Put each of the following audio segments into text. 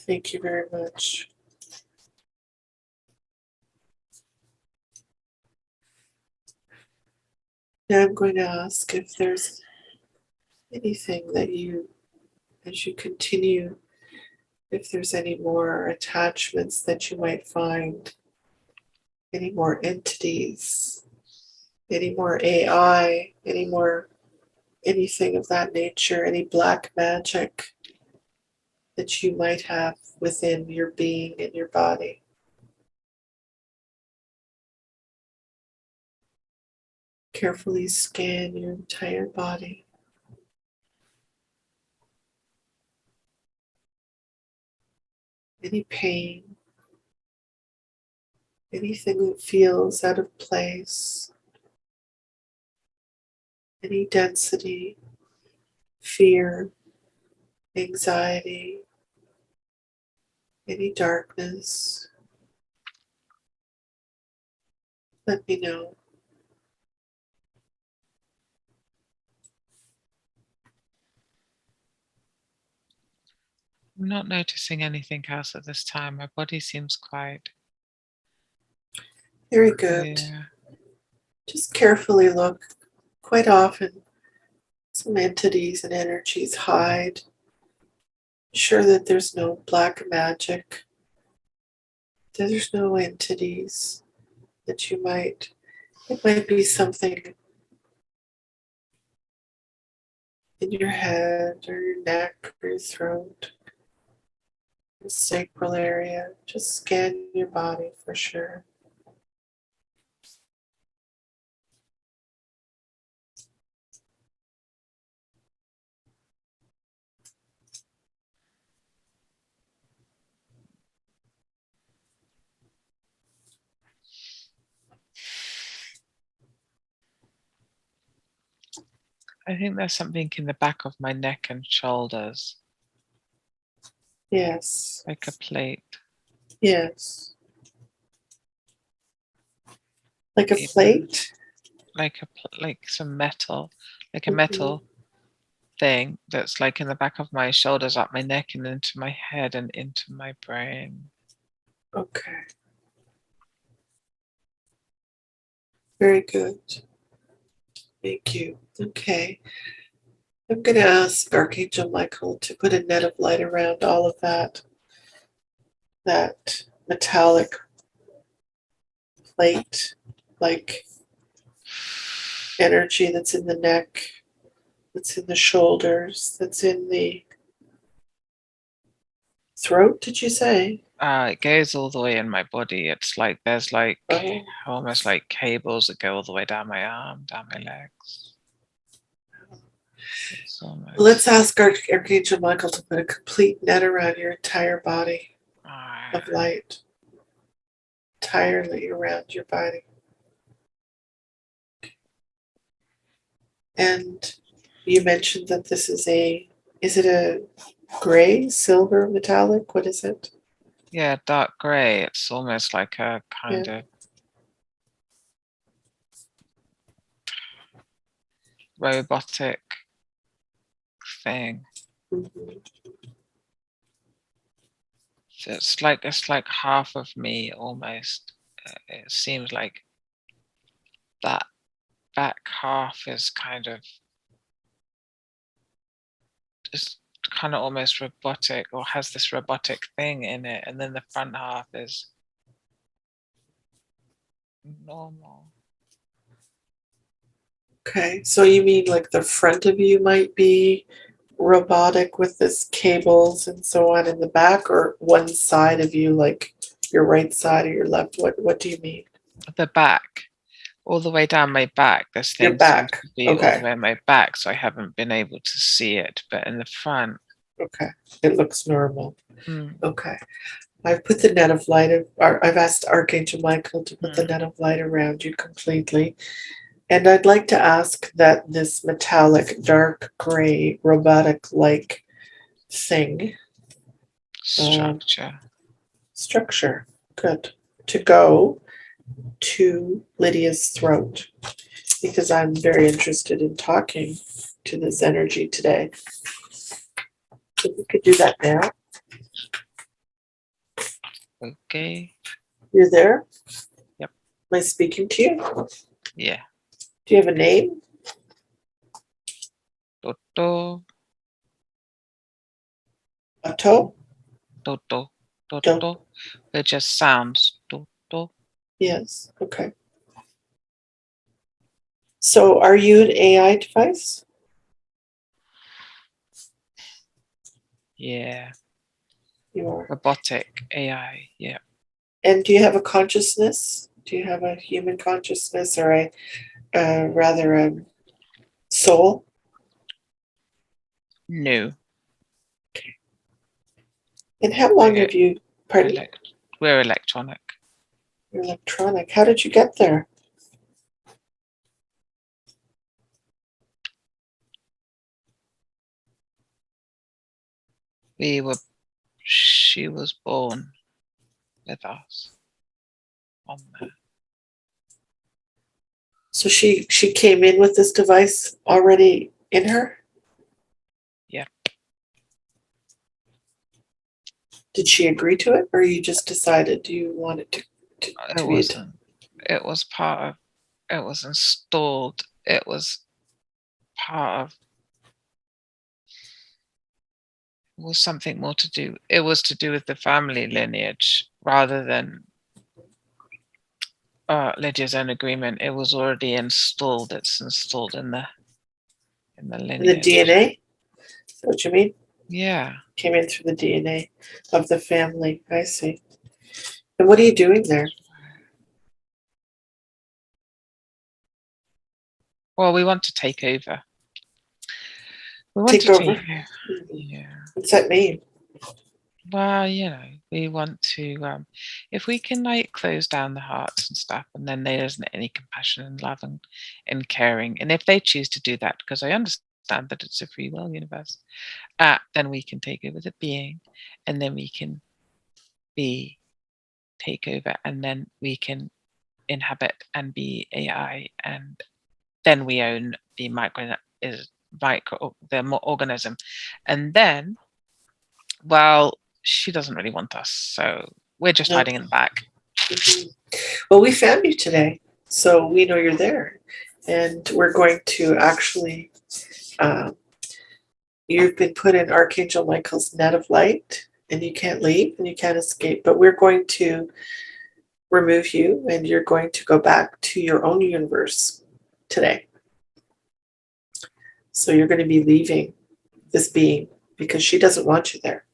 Thank you very much. Now I'm going to ask if there's anything that you, as you continue, if there's any more attachments that you might find, any more entities, any more AI, any more anything of that nature, any black magic that you might have within your being and your body. Carefully scan your entire body. Any pain, anything that feels out of place, any density, fear, anxiety, any darkness, let me know. I'm not noticing anything else at this time. My body seems quite Very good. clear. Just carefully look. Quite often, some entities and energies hide. Ensure that there's no black magic. There's no entities that you might, it might be something in your head or your neck or your throat, your sacral area. Just scan your body for sure. I think there's something in the back of my neck and shoulders, Yes. like a plate. Yes. Like a plate? Like some metal, like a metal thing that's like in the back of my shoulders, up my neck and into my head and into my brain. Okay. Very good. Thank you. Okay. I'm going to ask Archangel Michael to put a net of light around all of that metallic plate, like energy that's in the neck, that's in the shoulders, that's in the throat, did you say? It goes all the way in my body. It's like there's like almost like cables that go all the way down my arm, down my legs. Let's ask Archangel Michael to put a complete net around your entire body of light, entirely around your body. And you mentioned that this is it a gray, silver, metallic? What is it? Yeah, dark gray. It's almost like a kind of robotic thing. Mm-hmm. So it's like half of me almost. It seems like that back half is kind of just kind of almost robotic, or has this robotic thing in it, and then the front half is normal. Okay, so you mean like the front of you might be robotic with this cables and so on in the back, or one side of you, like your right side or your left? What do you mean? The back, all the way down my back. This Your thing seems back. to be all the Okay. way on my back, so I haven't been able to see it. But in the front, Okay. It looks normal. mm, Okay. I've put the net of light I've asked Archangel Michael to put the net of light around you completely. And I'd like to ask that this metallic, dark gray, robotic like thing structure, good, to go to Lydia's throat, because I'm very interested in talking to this energy today. So we could do that now. Okay. You're there? Yep. Am I speaking to you? Yeah. Do you have a name? Toto. Otto? Toto. Don't. Toto. It just sounds. Toto. Yes. Okay. So are you an AI device? Yeah. You are. Robotic AI. Yeah. And do you have a consciousness? Do you have a human consciousness or rather a soul? No. And how long have you, pardon? We're electronic. You're electronic. How did you get there? She was born with us on there. So she came in with this device already in her? Yeah. Did she agree to it, or you just decided you wanted to It be wasn't. It was part of. It was installed. It was part of. It was something more to do. It was to do with the family lineage rather than Lydia's own agreement. It was already installed. It's installed in the the lineage. DNA? Is that what you mean? Yeah. Came in through the DNA of the family. I see. And what are you doing there? Well, we want to take over. We want Take to take over? over. Yeah. What's that mean? Well, we want to, if we can like close down the hearts and stuff, and then there isn't any compassion and love and caring. And if they choose to do that, because I understand that it's a free will universe, then we can take over the being, and then we can take over, and then we can inhabit and be AI, and then we own the organism, and then, well, she doesn't really want us, so we're just No. hiding in the back. Mhm. Well, we found you today, so we know you're there, and we're going to actually. You've been put in Archangel Michael's net of light, and you can't leave and you can't escape. But we're going to remove you, and you're going to go back to your own universe today. So you're going to be leaving this being because she doesn't want you there.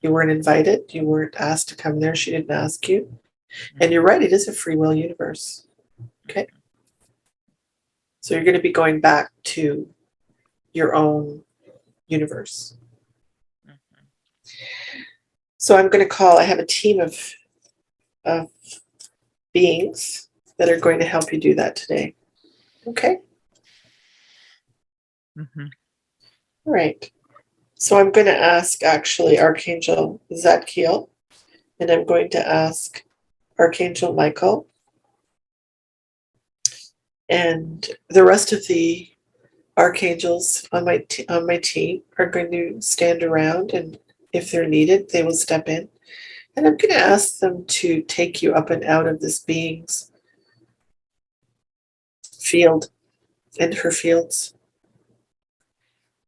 You weren't invited. You weren't asked to come there. She didn't ask you. And you're right, it is a free will universe. Okay. So you're going to be going back to your own universe. So I'm going to call, I have a team of beings that are going to help you do that today. Okay. Mm-hmm. All right. So I'm going to ask actually Archangel Zadkiel, and I'm going to ask Archangel Michael, and the rest of the archangels on my team are going to stand around, and if they're needed, they will step in. And I'm going to ask them to take you up and out of this being's field and her fields.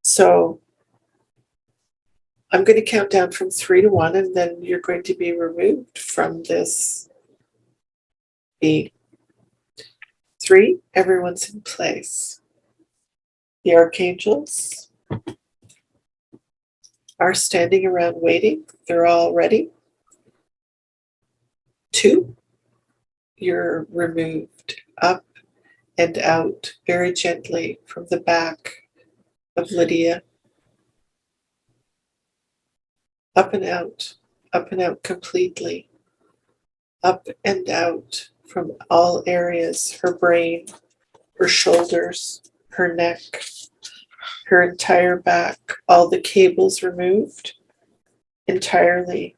So I'm going to count down from 3 to 1, and then you're going to be removed from this being. 3, everyone's in place. The archangels are standing around waiting. They're all ready. 2, you're removed up and out very gently from the back of Lydia. Up and out completely. Up and out from all areas, her brain, her shoulders, her neck, her entire back, all the cables removed entirely,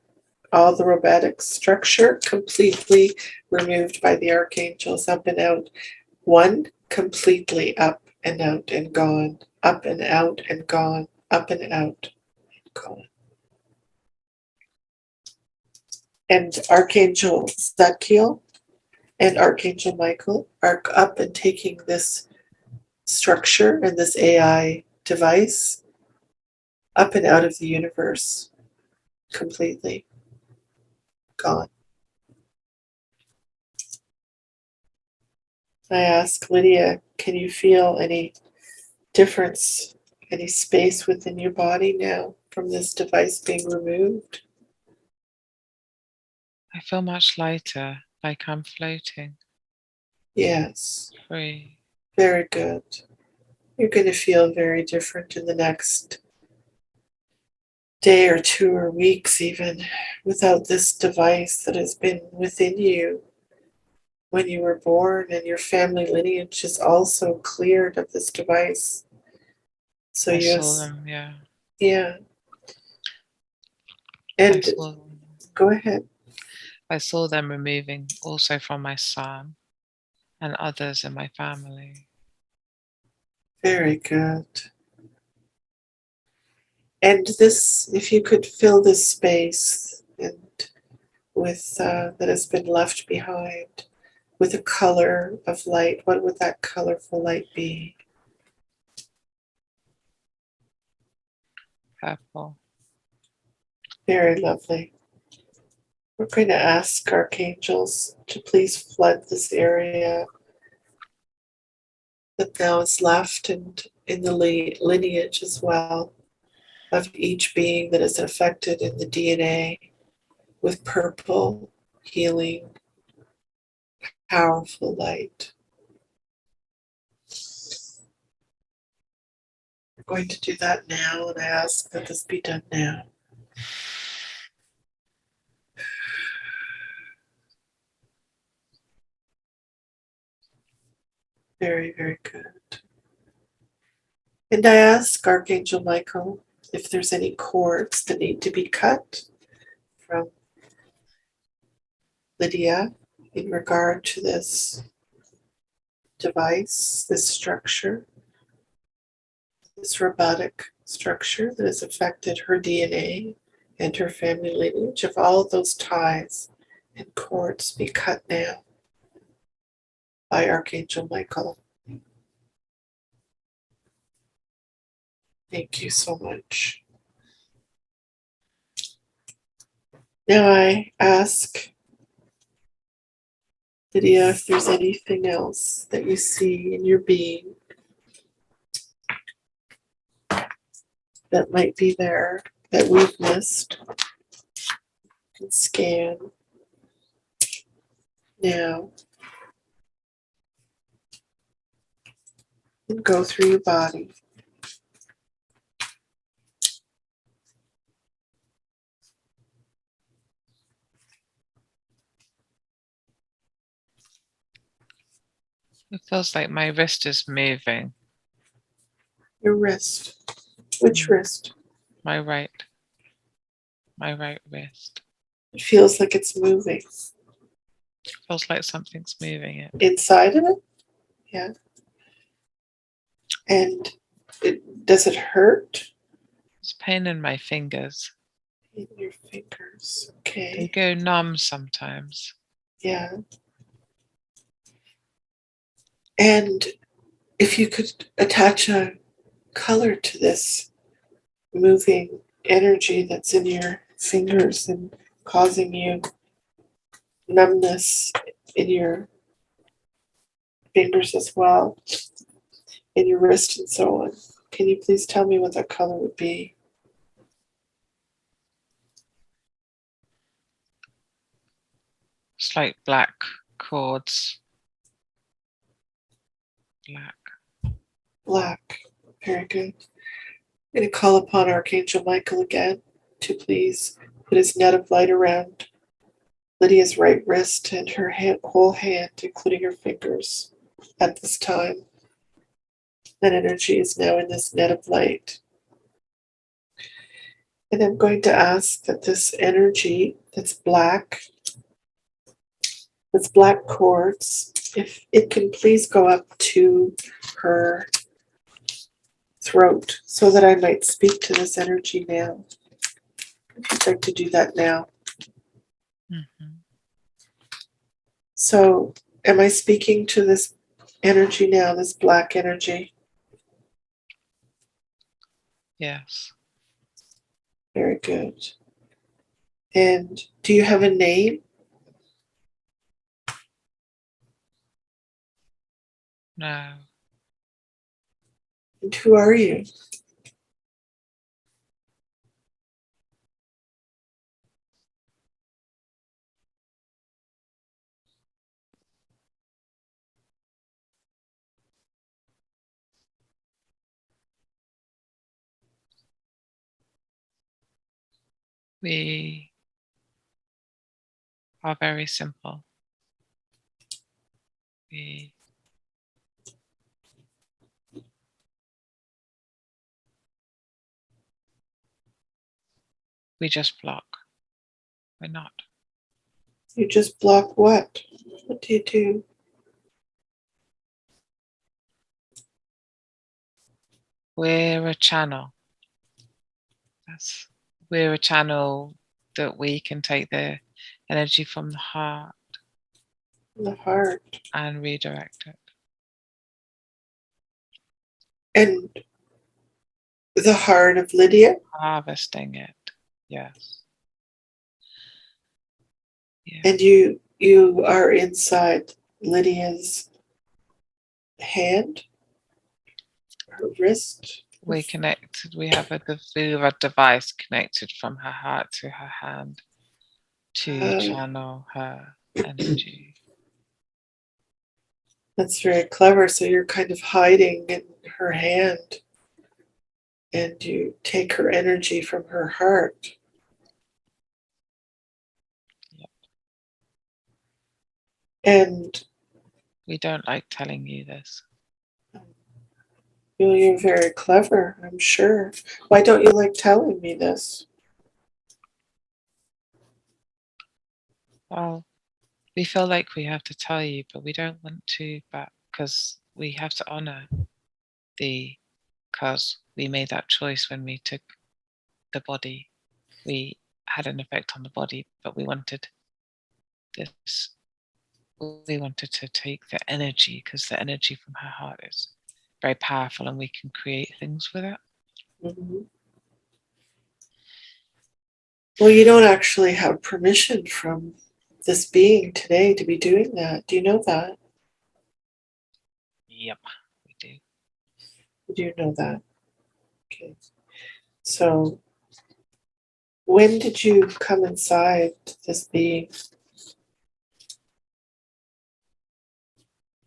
all the robotic structure completely removed by the archangels, up and out. 1, completely up and out and gone, up and out and gone, up and out and gone. And Archangel Zadkiel and Archangel Michael are up and taking this structure and this AI device up and out of the universe, completely gone. I ask Lydia, can you feel any difference, any space within your body now from this device being removed? I feel much lighter, like I'm floating, Yes, free. very good. You're going to feel very different in the next day or two or weeks, even without this device that has been within you when you were born, and your family lineage is also cleared of this device. So I saw yes, them, yeah. yeah. I And saw them. go ahead. I saw them removing also from my son and others in my family. Very good. And this, if you could fill this space and with that has been left behind with a color of light, what would that colorful light be? Purple. Very lovely. We're going to ask archangels to please flood this area that now is left and in the lineage as well of each being that is affected in the DNA with purple, healing, powerful light. We're going to do that now, and I ask that this be done now. Very, very good. And I ask Archangel Michael if there's any cords that need to be cut from Lydia in regard to this device, this structure, this robotic structure that has affected her DNA and her family lineage. If all of those ties and cords be cut now by Archangel Michael. Thank you so much. Now I ask Lydia if there's anything else that you see in your being that might be there that we've missed. You can scan now and go through your body. It feels like my wrist is moving. Your wrist. Which wrist? My right wrist. It feels like it's moving. Feels like something's moving it. Inside of it? Yeah. And does it hurt? There's pain in my fingers. In your fingers. They Okay. go numb sometimes. Yeah. And if you could attach a color to this moving energy that's in your fingers and causing you numbness in your fingers as well, in your wrist and so on. Can you please tell me what that color would be? It's like black cords. Black. Black. Very good. I'm going to call upon Archangel Michael again to please put his net of light around Lydia's right wrist and her whole hand, including her fingers, at this time. That energy is now in this net of light. And I'm going to ask that this energy that's black cords, if it can please go up to her throat so that I might speak to this energy now. I'd like to do that now. Mhm. So, am I speaking to this energy now, this black energy? Yes. Very good. And do you have a name? No. And who are you? We are very simple. We just block. We're not. You just block what? What do you do? We're a channel. We're a channel that we can take the energy from the heart The heart. and redirect it. And the heart of Lydia? Harvesting it. Yes. Yeah. And you are inside Lydia's hand, her wrist. We connected. We have a device connected from her heart to her hand to channel her energy. That's very clever. So you're kind of hiding in her hand, and you take her energy from her heart. Yep. And we don't like telling you this. you're very clever, I'm sure. Why don't you like telling me this? Well, we feel like we have to tell you, but we don't want to, but because we have to honor because we made that choice when we took the body. We had an effect on the body, but we wanted this. We wanted to take the energy because the energy from her heart is very powerful and we can create things with it. Mm-hmm. Well, you don't actually have permission from this being today to be doing that. Do you know that? Yep, we do. You do know that. Okay. So, when did you come inside this being?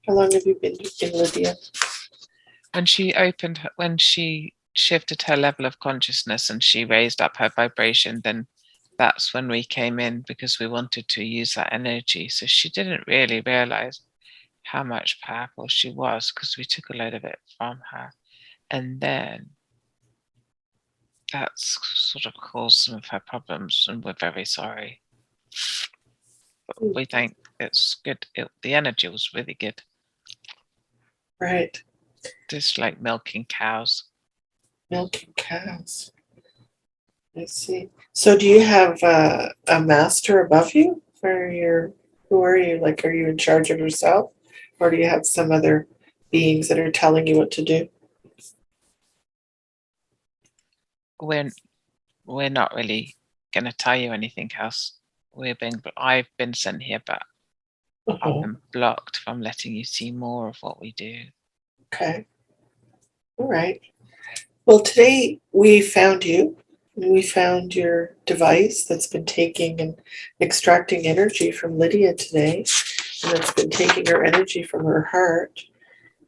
How long have you been in Lydia? When she shifted her level of consciousness and she raised up her vibration, then that's when we came in because we wanted to use that energy. So she didn't really realize how much powerful she was because we took a load of it from her. And then that's sort of caused some of her problems, and we're very sorry. But we think it's good. The energy was really good. Right. Just like milking cows. Milking cows. I see. So, do you have a master above you? Who are you? Like, are you in charge of yourself? Or do you have some other beings that are telling you what to do? We're not really going to tell you anything else. I've been sent here, but I've been blocked from letting you see more of what we do. Okay. All right. Well, today we found you. And we found your device that's been taking and extracting energy from Lydia today. And it's been taking her energy from her heart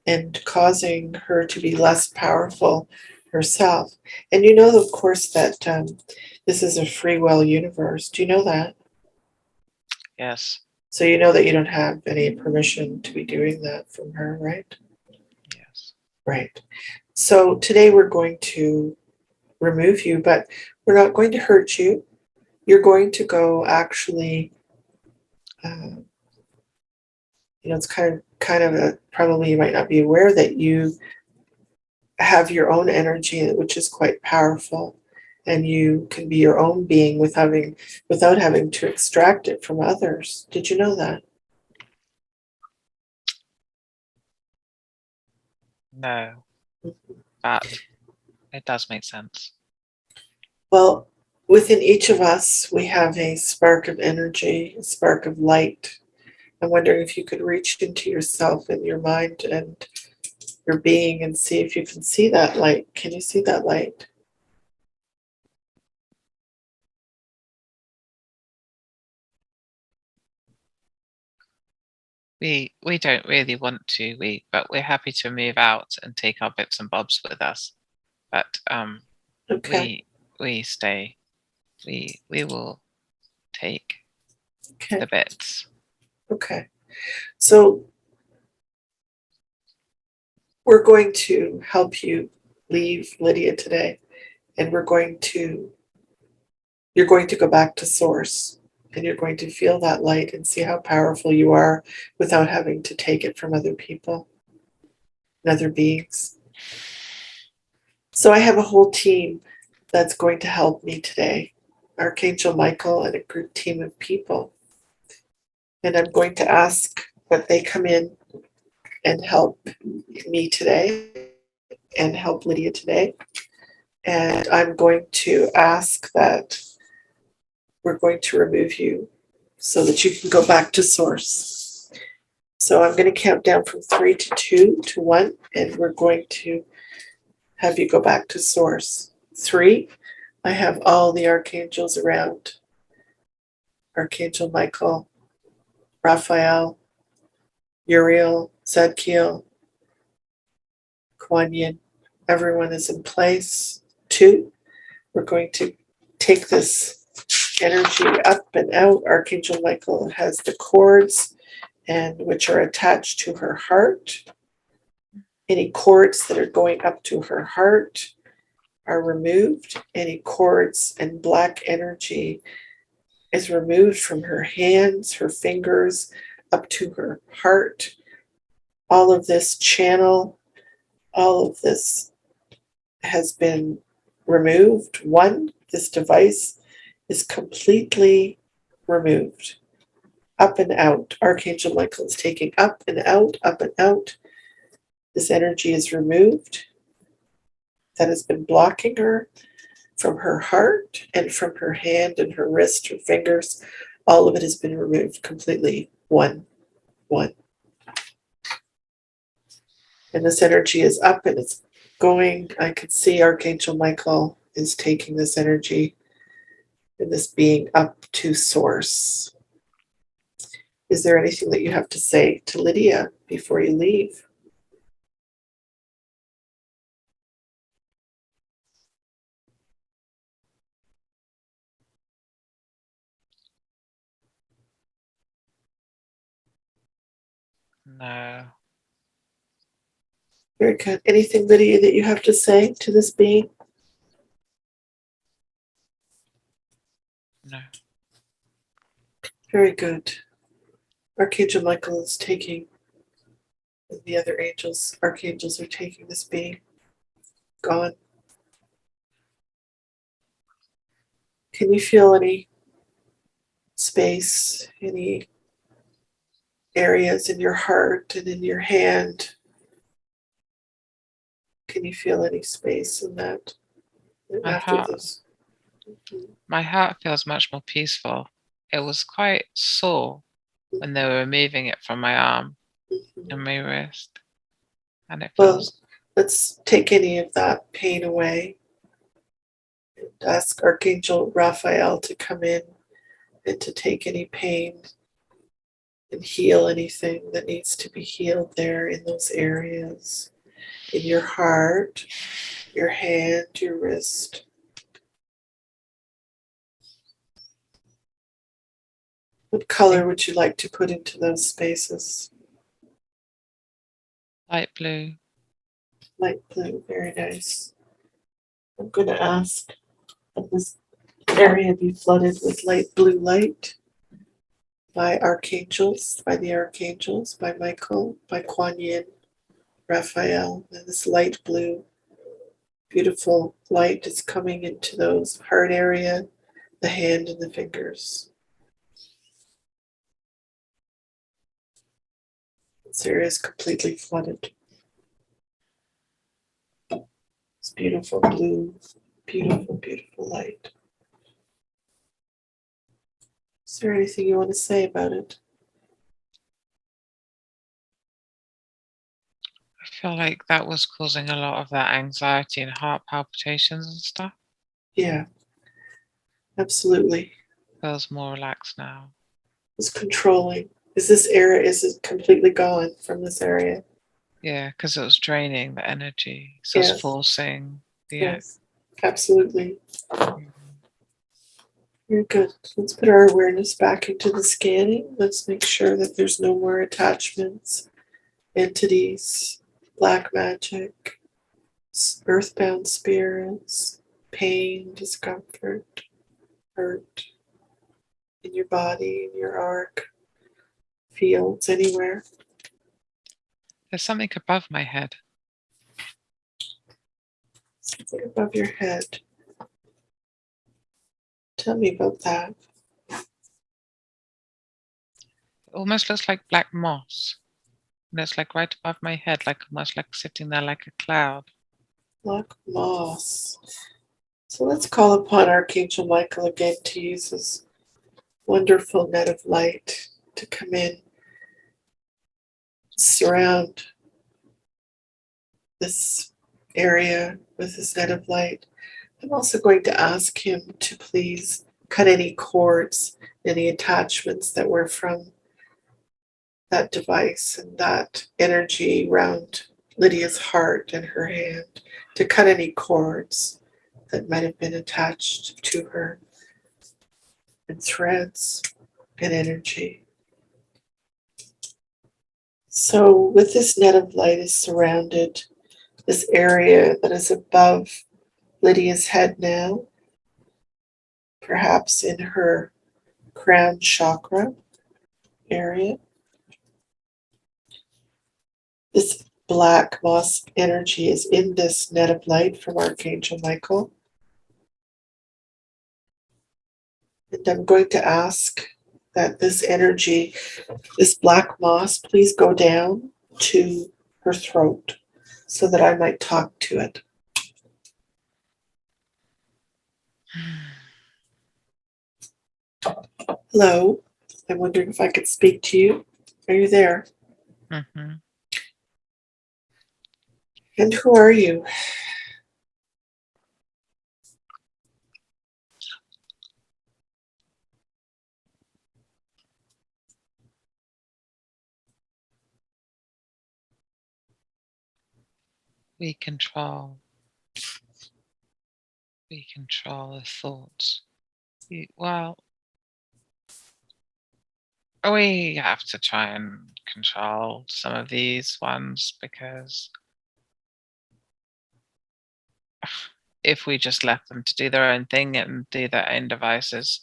and causing her to be less powerful herself. And you know, of course, that this is a free will universe. Do you know that? Yes. So you know that you don't have any permission to be doing that from her, right? Yes. Right. So today we're going to remove you, but we're not going to hurt you. You're going to go actually, it's kind of a, probably you might not be aware that you have your own energy, which is quite powerful. and you can be your own being without having to extract it from others. Did you know that? No, but it does make sense. Well, within each of us, we have a spark of energy, a spark of light. I'm wondering if you could reach into yourself and your mind and your being and see if you can see that light. Can you see that light? We don't really want to, but we're happy to move out and take our bits and bobs with us. But Okay. we stay. We will take Okay. the bits. Okay. So we're going to help you leave Lydia today, and you're going to go back to source, and you're going to feel that light and see how powerful you are without having to take it from other people and other beings. So I have a whole team that's going to help me today, Archangel Michael and a group team of people. And I'm going to ask that they come in and help me today and help Lydia today. And I'm going to ask that we're going to remove you so that you can go back to source. So I'm going to count down from 3 to 2 to 1, and we're going to have you go back to source. 3, I have all the archangels around. Archangel Michael, Raphael, Uriel, Zadkiel, Kuan Yin. Everyone is in place. 2, we're going to take this energy up and out. Archangel Michael has the cords and which are attached to her heart. Any cords that are going up to her heart are removed. Any cords and black energy is removed from her hands, her fingers, up to her heart. All of this channel, all of this has been removed. 1, this device is completely removed. Up and out. Archangel Michael is taking up and out, up and out. This energy is removed that has been blocking her from her heart and from her hand and her wrist, her fingers. All of it has been removed completely. 1, 1. And this energy is up and it's going. I can see Archangel Michael is taking this energy and this being up to source. Is there anything that you have to say to Lydia before you leave? No. Very good. Anything, Lydia, that you have to say to this being? No. Very good. Archangel Michael is taking, and the other archangels are taking this being. Gone. Can you feel any space, any areas in your heart and in your hand? Can you feel any space in that My after heart this? my heart feels much more peaceful. It was quite sore when they were removing it from my arm and my wrist. And it Well, feels let's take any of that pain away and ask Archangel Raphael to come in and to take any pain and heal anything that needs to be healed there in those areas. In your heart, your hand, your wrist. What color would you like to put into those spaces? light blue. Light blue, very nice. I'm going to ask that this area be flooded with light blue light by the archangels, by Michael, by Kuan Yin, Raphael, and this light blue Beautiful light is coming into those heart area, the hand and the fingers. This area is completely flooded. It's beautiful blue, beautiful, beautiful light. Is there anything you want to say about it? I feel like that was causing a lot of that anxiety and heart palpitations and stuff. Yeah, absolutely. Feels more relaxed now. It's controlling. Is it completely gone from this area? Yeah, because it was draining the energy. So it's Yes, forcing the yes, absolutely. Mhm. Very good. Let's put our awareness back into the scanning. Let's make sure that there's no more attachments, entities, black magic, earthbound spirits, pain, discomfort, hurt in your body, in your arc, fields, anywhere. There's something above my head. Something above your head. Tell me about that. It almost looks like black moss. And it's like right above my head, like almost like sitting there like a cloud. Black moss. So let's call upon Archangel Michael again to use his wonderful net of light to come in, surround this area with his net of light. I'm also going to ask him to please cut any cords, any attachments that were from that device and that energy around Lydia's heart and her hand, to cut any cords that might have been attached to her, and threads and energy. So with this net of light is surrounded this area that is above Lydia's head now, perhaps in her crown chakra area. This black moss energy is in this net of light from Archangel Michael. And I'm going to ask that this energy, this black moss, please go down to her throat so that I might talk to it. Hello, I'm wondering if I could speak to you. Are you there? Mm-hmm. And who are you? We control the thoughts. Well, we have to try and control some of these ones because if we just left them to do their own thing and do their own devices,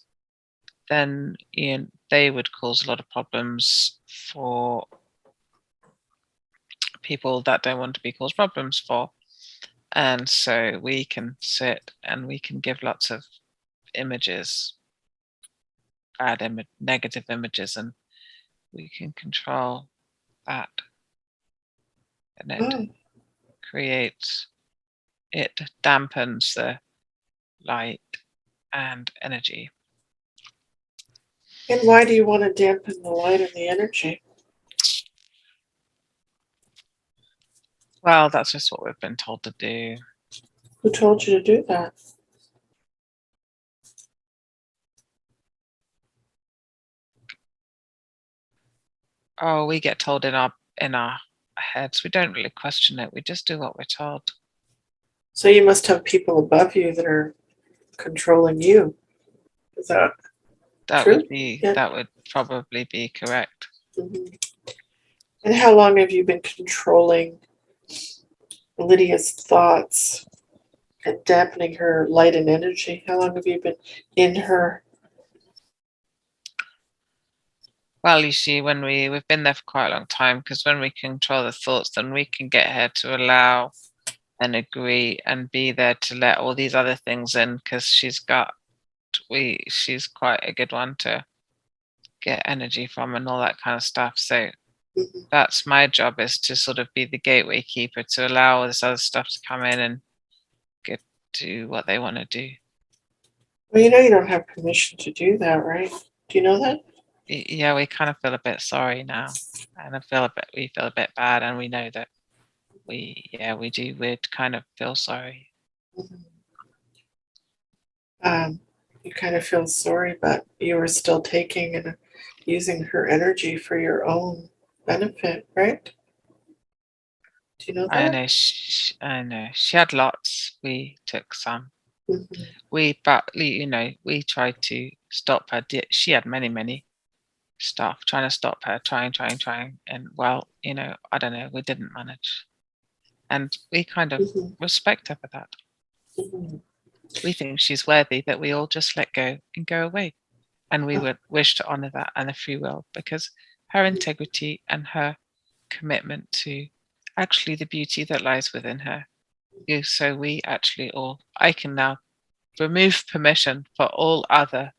then they would cause a lot of problems for people that don't want to be caused problems for. And so we can sit and we can give lots of images, negative images, and we can control that. And Oh, it dampens the light and energy. and why do you want to dampen the light and the energy? Well, that's just what we've been told to do. Who told you to do that? Oh, we get told in our heads. We don't really question it. We just do what we're told. So you must have people above you that are controlling you. Is that true? Yeah. That would probably be correct. Mhm. And how long have you been controlling Lydia's thoughts and dampening her light and energy? How long have you been in her? Well, you see, when we've been there for quite a long time, because when we control the thoughts, then we can get her to allow and agree and be there to let all these other things in, because she's quite a good one to get energy from and all that kind of stuff. So Mhm. that's my job, is to sort of be the gateway keeper to allow all this other stuff to come in and get do what they want to do. Well, you don't have permission to do that, right? Do you know that? Yeah, we kind of feel a bit sorry now, and we feel a bit bad, and we know that we do. We'd kind of feel sorry. Mhm. You kind of feel sorry, but you were still taking and using her energy for your own benefit, right? Do you know I that? know. I know. She had lots. We took some. Mhm. But we tried to stop her. She had many stuff, trying to stop her, trying, and well, I don't know. We didn't manage, and we kind of Mhm. respect her for that. Mhm. We think she's worthy that we all just let go and go away. And we Oh, would wish to honor that and the free will, because her integrity and her commitment to actually the beauty that lies within her. So we actually I can now remove permission for all other.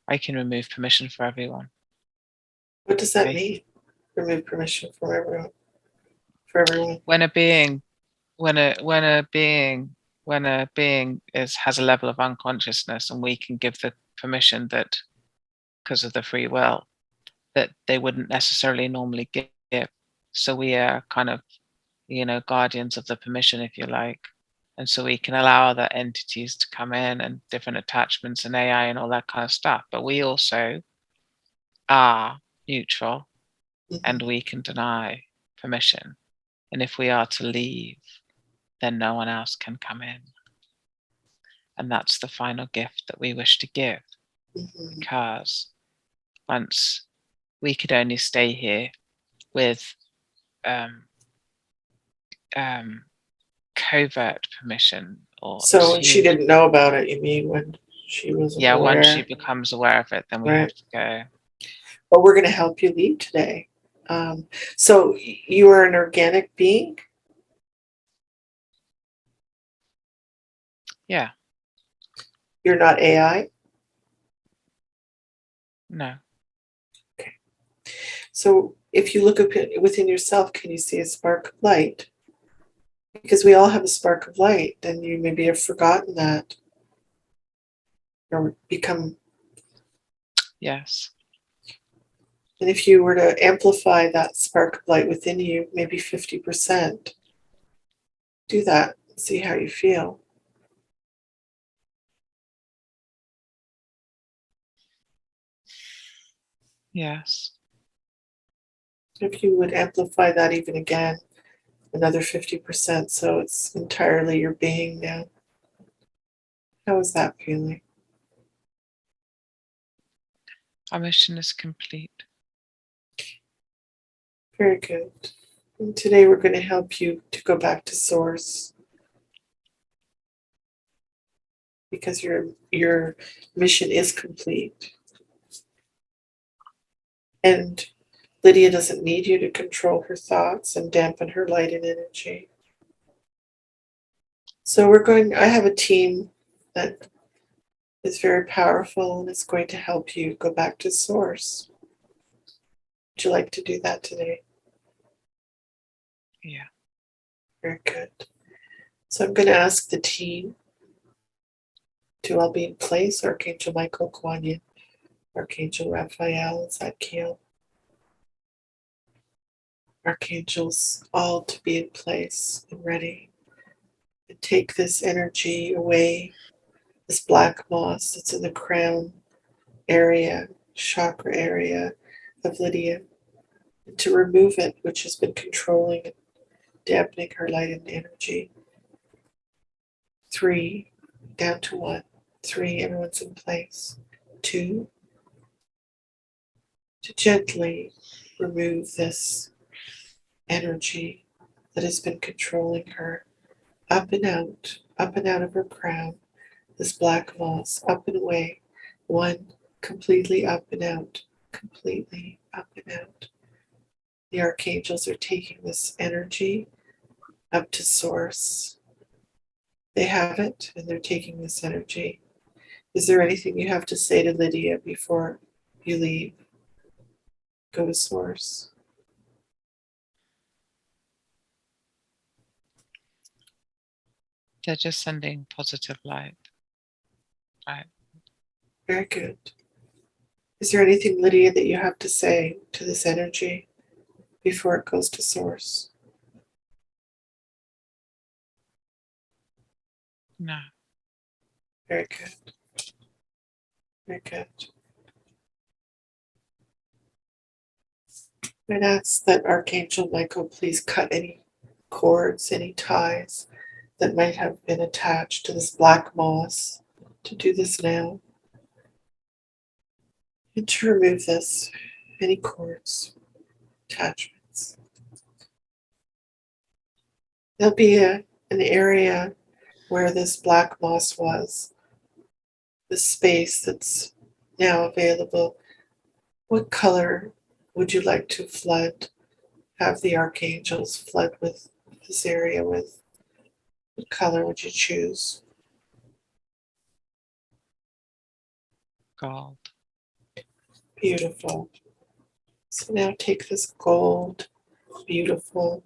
I can remove permission for everyone. what does that Okay. mean? Remove permission from everyone, for everyone. When a being, when a being has a level of unconsciousness, and we can give the permission that, because of the free will, that they wouldn't necessarily normally give. So we are kind of, guardians of the permission, if you like. And so we can allow other entities to come in, and different attachments and AI and all that kind of stuff. But we also are neutral, and Mhm. we can deny permission. And if we are to leave, then no one else can come in. And that's the final gift that we wish to give, Mhm. because once we could only stay here with um, um, covert permission, or So she assumed. didn't know about it, you mean, when she wasn't Yeah, once she aware? becomes aware of it, then we have Right. to go. But we're going to help you leave today. So you are an organic being? Yeah, You're not AI? no. Okay. So if you look up within yourself, can you see a spark of light? Because we all have a spark of light, and you maybe have forgotten that or become. Yes. And if you were to amplify that spark of light within you, maybe 50%, do that and see how you feel. Yes. If you would amplify that even again, another 50%, so it's entirely your being now. How is that feeling? Our mission is complete. Very good. And today we're going to help you to go back to source, because your mission is complete. And Lydia doesn't need you to control her thoughts and dampen her light and energy. So I have a team that is very powerful and is going to help you go back to source. Would you like to do that today? Yeah. Very good. So I'm going to ask the team to all be in place. Archangel Michael, Kuan Yin, Archangel Raphael, Zadkiel, archangels, all to be in place and ready. And take this energy away, this black moss that's in the crown area, chakra area of Lydia, and to remove it, which has been controlling and dampening her light and energy. 3, down to 1. 3, everyone's in place. 2, to gently remove this energy that has been controlling her, up and out of her crown, this black moss, up and away. 1, completely up and out, completely up and out. the archangels are taking this energy up to source. They have it, and they're taking this energy. Is there anything you have to say to Lydia before you leave? Go to source. They're just sending positive light. Right. Very good. Is there anything, Lydia, that you have to say to this energy before it goes to source? No. Very good. Very good. I'd ask that Archangel Michael please cut any cords, any ties that might have been attached to this black moss, to do this now. And to remove this, any cords, attachments. There'll be an area where this black moss was, the space that's now available. What color would you like to flood, have the archangels flood with this area with? What color would you choose? Gold. Beautiful. So now take this gold, beautiful,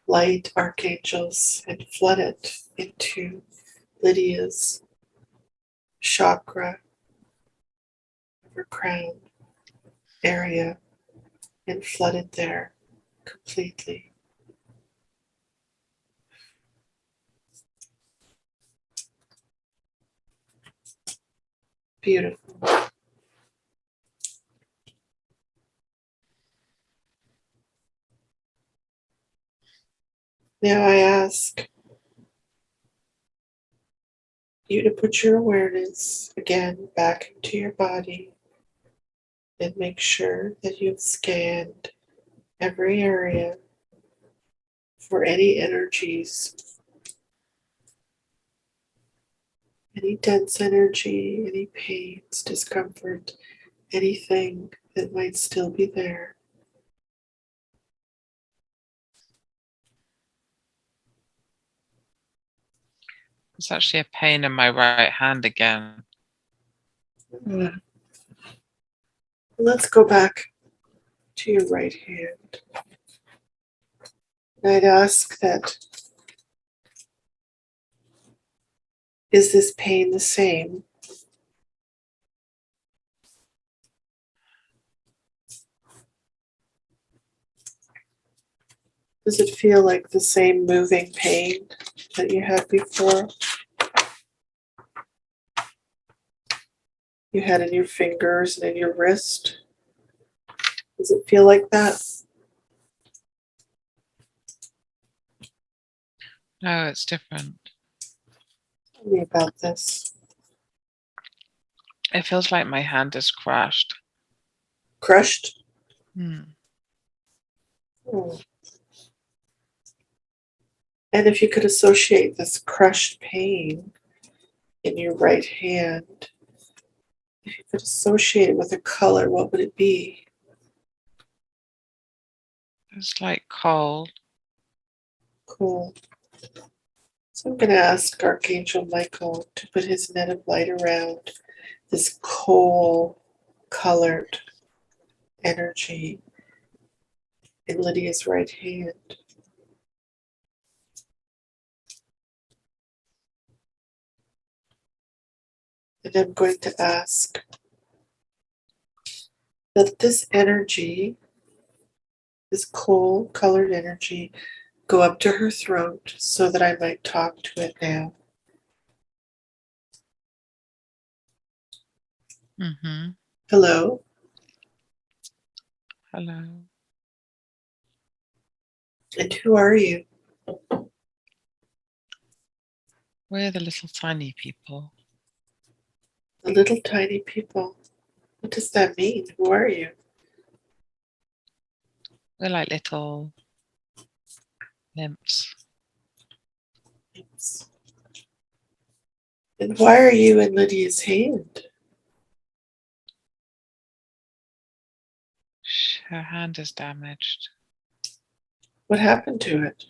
light archangels and flood it into Lydia's chakra of her crown area and flood it there completely. Beautiful. Now I ask you to put your awareness again back into your body and make sure that you've scanned every area for any energies, any dense energy, any pains, discomfort, anything that might still be there. It's actually a pain in my right hand again. Let's go back to your right hand. And I'd ask that, is this pain the same? Does it feel like the same moving pain that you had before? You had in your fingers and in your wrist? Does it feel like that? No, it's different. Tell me about this. It feels like my hand is crushed. Crushed? Hmm. Oh. And if you could associate this crushed pain in your right hand, if you could associate it with a color, what would it be? It's like cold. Cool. So I'm going to ask Archangel Michael to put his net of light around this coal colored energy in Lydia's right hand. And I'm going to ask that this energy, this coal colored energy, go up to her throat so that I might talk to it now. Mm-hmm. Hello? Hello. And who are you? We're the little tiny people. The little tiny people. What does that mean? Who are you? We're like little nymphs. Yes. And why are you in Lydia's hand? Her hand is damaged. What happened to it?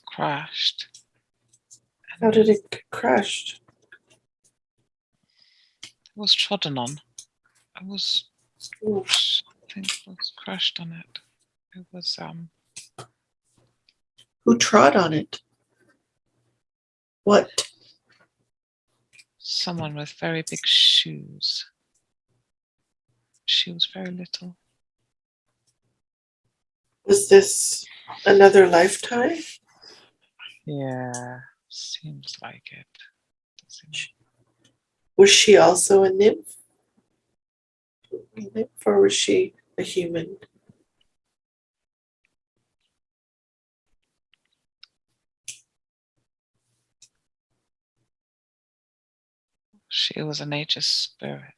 Crashed. How did it get crushed? It was trodden on. I think it was crushed on it. It was Who trod on it? What? someone with very big shoes. She was very little. Was this another lifetime? Yeah, seems like it. Was she also a nymph? Or was she a human? She was a nature spirit.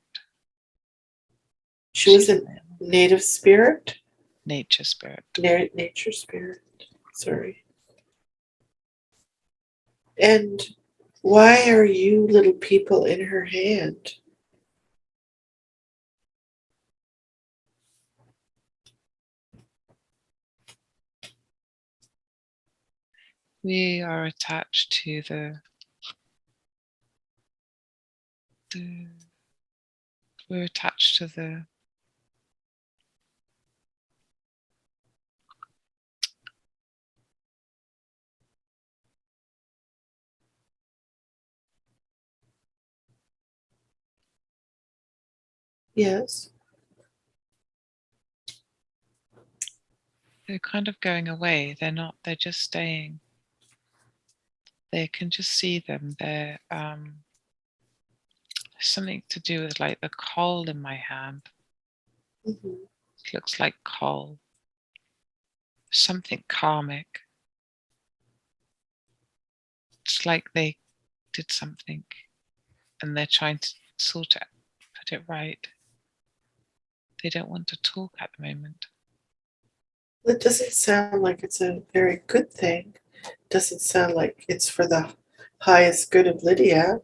She was a native spirit? Nature spirit. Nature spirit. Sorry. And why are you little people in her hand? We are attached to we're attached to the Yes. they're kind of going away. They're not, they're just staying. They can just see them. They're something to do with like the coal in my hand. Mm-hmm. It looks like coal. Something karmic. It's like they did something and they're trying to sort it, put it right. They don't want to talk at the moment. It doesn't sound like it's a very good thing. It doesn't sound like it's for the highest good of Lydia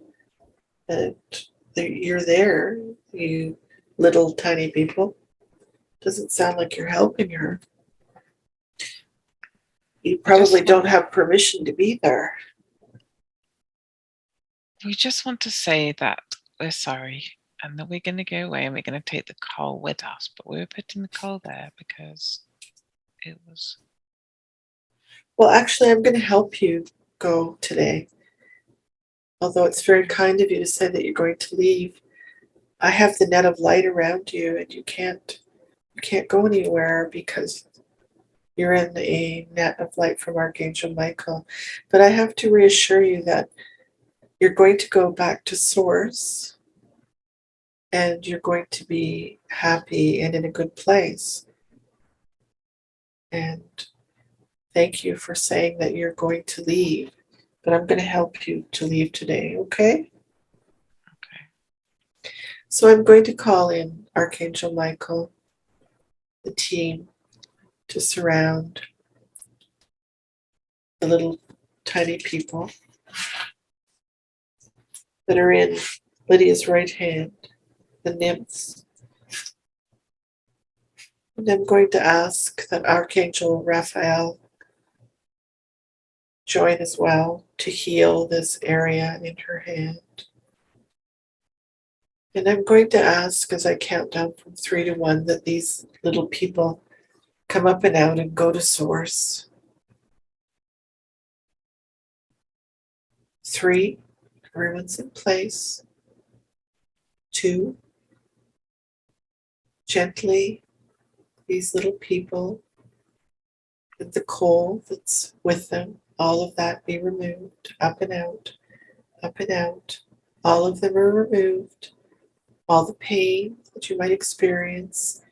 that you're there, you little tiny people. Doesn't sound like you're helping her. You probably don't have permission to be there. We just want to say that we're sorry and that we're going to go away and we're going to take the coal with us. But we were putting the coal there because it was. Well, actually, I'm going to help you go today. Although it's very kind of you to say that you're going to leave. I have the net of light around you, and you can't go anywhere because you're in a net of light from Archangel Michael. But I have to reassure you that you're going to go back to Source and you're going to be happy and in a good place. And thank you for saying that you're going to leave. But I'm going to help you to leave today, okay? Okay. So I'm going to call in Archangel Michael, the team, to surround the little tiny people that are in Lydia's right hand, the nymphs. And I'm going to ask that Archangel Raphael join as well to heal this area in her hand. And I'm going to ask as I count down from 3 to 1 that these little people come up and out and go to Source. 3, everyone's in place. 2, gently, these little people with the coal that's with them, all of that be removed, up and out, up and out. All of them are removed. All the pain that you might experience,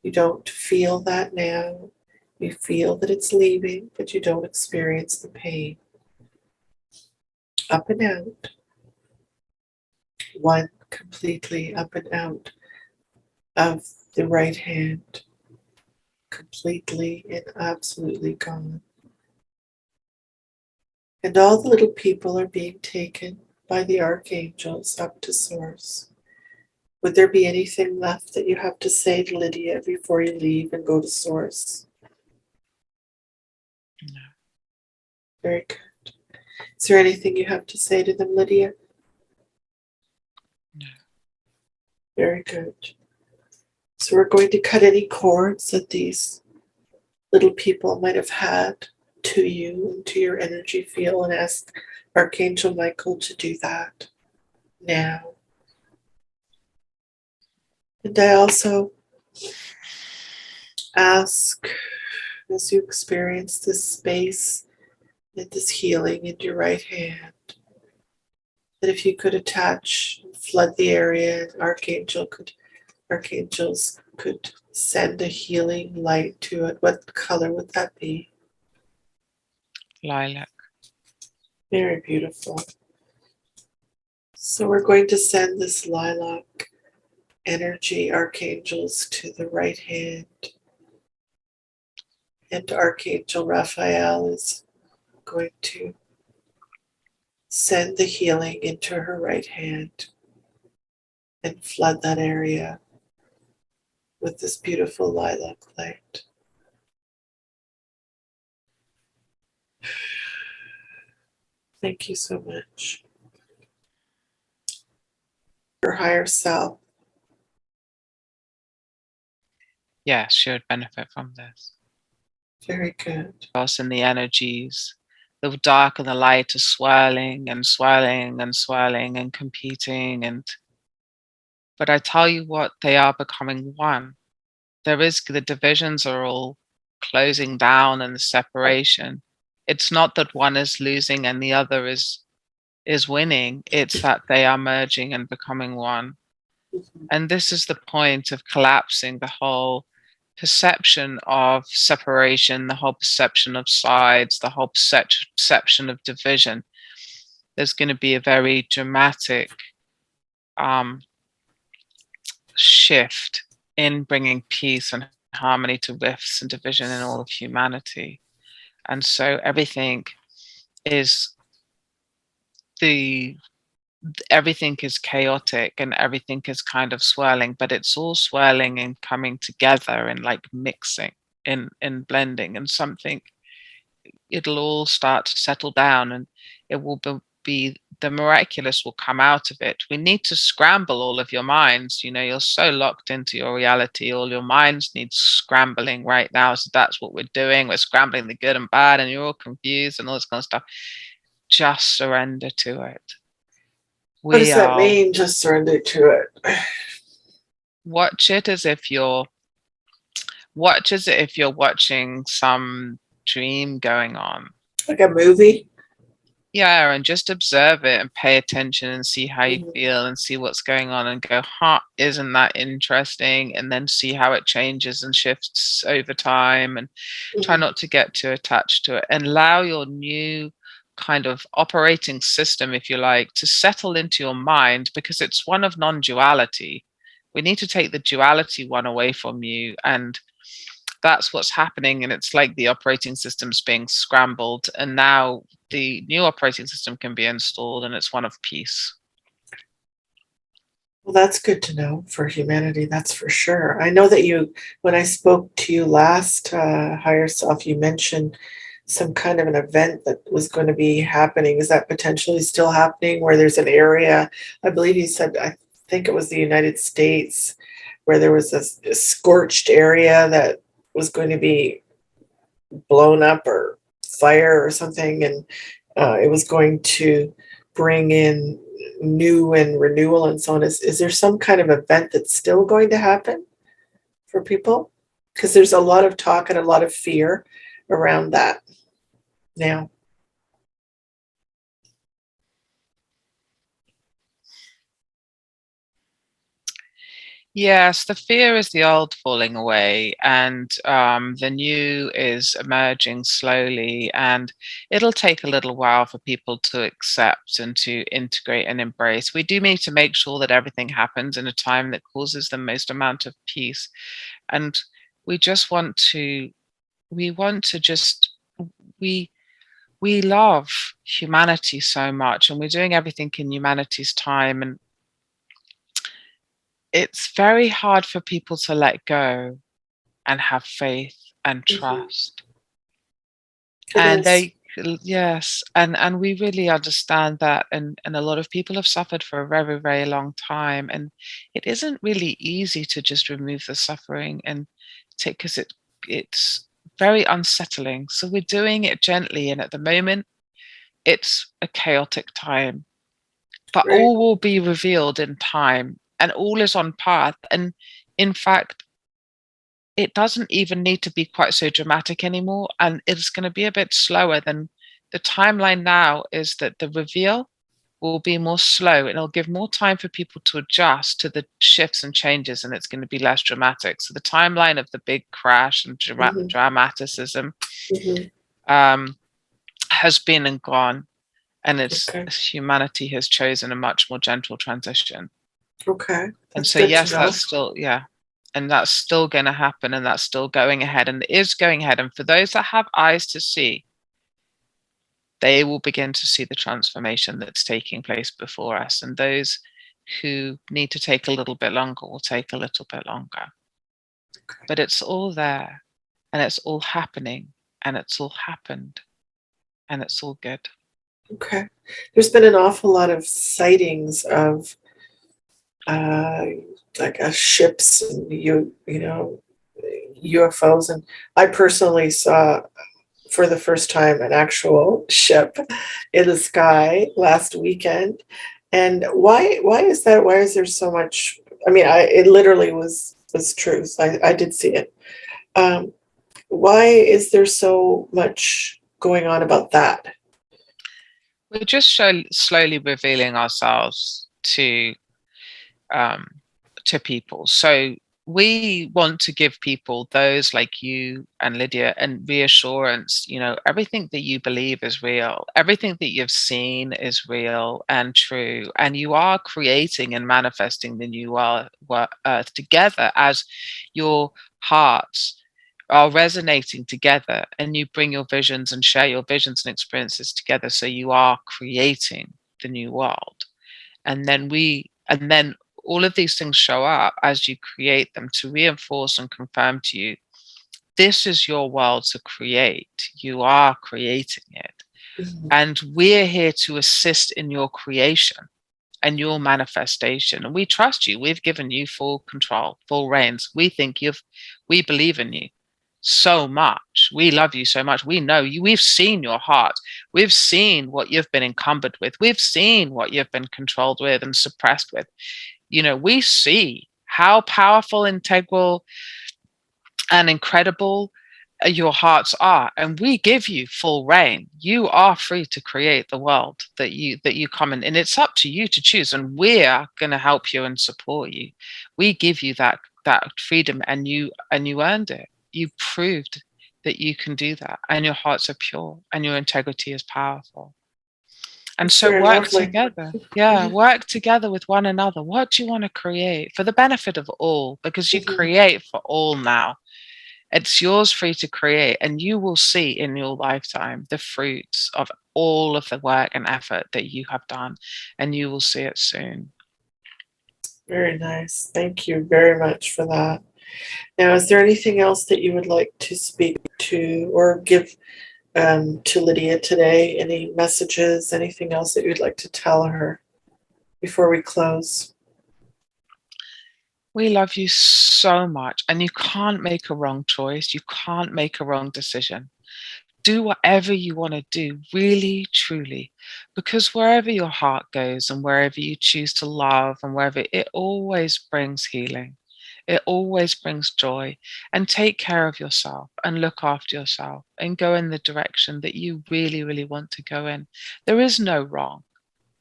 you don't feel that now. You feel that it's leaving, but you don't experience the pain. Up and out. 1 completely up and out of the right hand. Completely and absolutely gone. And all the little people are being taken by the archangels up to Source. Would there be anything left that you have to say to Lydia before you leave and go to Source? No. Very good. Is there anything you have to say to them, Lydia? No. Very good. So we're going to cut any cords that these little people might have had to you and to your energy field and ask Archangel Michael to do that now. And I also ask, as you experience this space and this healing in your right hand, that if you could attach and flood the area, archangels could send a healing light to it. What color would that be? Lilac. Very beautiful. So we're going to send this lilac energy, archangels, to the right hand. And Archangel Raphael is going to send the healing into her right hand and flood that area with this beautiful lilac light. Thank you so much. Your higher self. Yes, she would benefit from this. Very good. Us and the energies, the dark and the light are swirling and swirling and swirling and competing. But I tell you what, they are becoming one. The divisions are all closing down and the separation. It's not that one is losing and the other is winning. It's that they are merging and becoming one. And this is the point of collapsing the whole perception of separation, the whole perception of sides, the whole perception of division. There's going to be a very dramatic shift in bringing peace and harmony to rifts and division in all of humanity. And so everything is chaotic and everything is kind of swirling, but it's all swirling and coming together and like mixing in blending, and something, it'll all start to settle down and it will be the miraculous will come out of it. We need to scramble all of your minds. You're so locked into your reality. All your minds need scrambling right now. So that's what we're doing. We're scrambling the good and bad, and you're all confused and all this kind of stuff. Just surrender to it. What does that mean, just surrender to it? Watch it as if you're watching some dream going on. Like a movie? Yeah, and just observe it and pay attention and see how you feel and see what's going on and go, isn't that interesting? And then see how it changes and shifts over time, and try not to get too attached to it, and allow your new kind of operating system, if you like, to settle into your mind, because it's one of non-duality. We need to take the duality one away from you, and that's what's happening. And it's like the operating system's being scrambled, and now the new operating system can be installed, and it's one of peace. Well, that's good to know for humanity, that's for sure. I know that when I spoke to you last, higher self, you mentioned some kind of an event that was going to be happening. Is that potentially still happening, where there's an area, I believe you said, I think it was the United States, where there was a scorched area that was going to be blown up or fire or something, and it was going to bring in new and renewal and so on. Is there some kind of event that's still going to happen for people? Because there's a lot of talk and a lot of fear around that now. Yes, the fear is the old falling away, and the new is emerging slowly, and it'll take a little while for people to accept and to integrate and embrace. We do need to make sure that everything happens in a time that causes the most amount of peace, and we just want to just we love humanity so much, and we're doing everything in humanity's time, and it's very hard for people to let go and have faith and Mhm. trust. It And is. they, yes, and we really understand that, and a lot of people have suffered for a very, very long time, and it isn't really easy to just remove the suffering and take, because it's very unsettling. So we're doing it gently, and at the moment, it's a chaotic time, but Right. all will be revealed in time, and all is on path. And in fact, it doesn't even need to be quite so dramatic anymore. And it's going to be a bit slower than the timeline now is that the reveal will be more slow and it'll give more time for people to adjust to the shifts and changes, and it's going to be less dramatic. So the timeline of the big crash and Mhm. dramaticism Mhm. um, has been and gone, and it's Okay. humanity has chosen a much more gentle transition. Okay. And That's so, good to yes, know. that's still, yeah. And that's still going to happen, and that's still going ahead, and it is going ahead. And for those that have eyes to see, they will begin to see the transformation that's taking place before us. And those who need to take a little bit longer will take a little bit longer. Okay. But it's all there, and it's all happening, and it's all happened, and it's all good. Okay. There's been an awful lot of sightings of uh, like ships and UFOs, and I personally saw for the first time an actual ship in the sky last weekend. And why is that? Why is there so much? I mean, it literally was true. So I did see it. Um, why is there so much going on about that? We're just slowly revealing ourselves um, to people. So we want to give people, those like you and Lydia, and reassurance. Everything that you believe is real. Everything that you've seen is real and true. And you are creating and manifesting the new earth together as your hearts are resonating together, and you bring your visions and share your visions and experiences together. So you are creating the new world. And then all of these things show up as you create them to reinforce and confirm to you, this is your world to create. You are creating it. Mhm. And we're here to assist in your creation and your manifestation. And we trust you. We've given you full control, full reins. We believe in you so much. We love you so much. We know you. We've seen your heart. We've seen what you've been encumbered with. We've seen what you've been controlled with and suppressed with. We see how powerful, integral, and incredible your hearts are, and we give you full reign. You are free to create the world that you come in, and it's up to you to choose, and we're going to help you and support you. We give you that freedom, and you earned it. You proved that you can do that, and your hearts are pure, and your integrity is powerful. And It's so very work lovely. together. Yeah, Yeah. work together with one another. What do you want to create for the benefit of all? Because you Mhm. create for all now. It's yours free to create, and you will see in your lifetime the fruits of all of the work and effort that you have done, and you will see it soon. Very nice. Thank you very much for that. Now, is there anything else that you would like to speak to or give to Lydia today? Any messages, anything else that you'd like to tell her before we close? We love you so much, and you can't make a wrong choice. You can't make a wrong decision. Do whatever you want to do, really, truly, because wherever your heart goes and wherever you choose to love and wherever, it always brings healing. It always brings joy. And take care of yourself and look after yourself and go in the direction that you really, really want to go in. There is no wrong.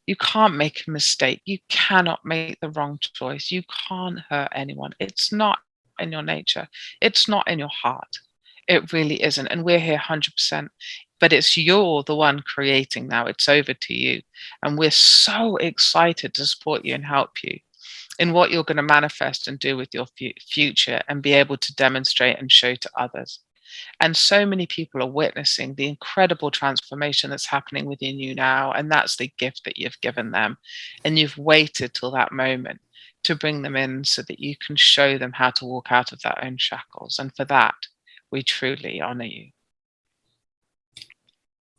You can't make a mistake. You cannot make the wrong choice. You can't hurt anyone. It's not in your nature. It's not in your heart. It really isn't. And we're here 100%. But it's you're the one creating now. It's over to you. And we're so excited to support you and help you in what you're going to manifest and do with your future and be able to demonstrate and show to others. And so many people are witnessing the incredible transformation that's happening within you now. And that's the gift that you've given them. And you've waited till that moment to bring them in so that you can show them how to walk out of their own shackles. And for that, we truly honor you.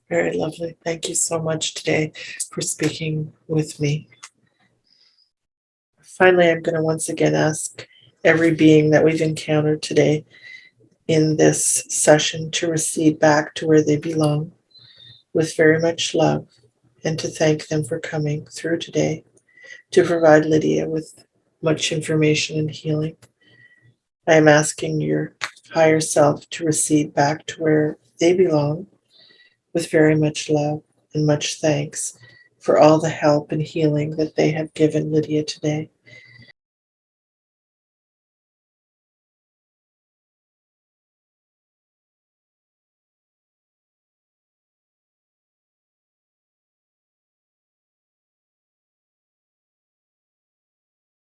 Very lovely. Thank you so much today for speaking with me. Finally, I'm going to once again ask every being that we've encountered today in this session to recede back to where they belong with very much love, and to thank them for coming through today to provide Lydia with much information and healing. I am asking your higher self to recede back to where they belong with very much love and much thanks for all the help and healing that they have given Lydia today.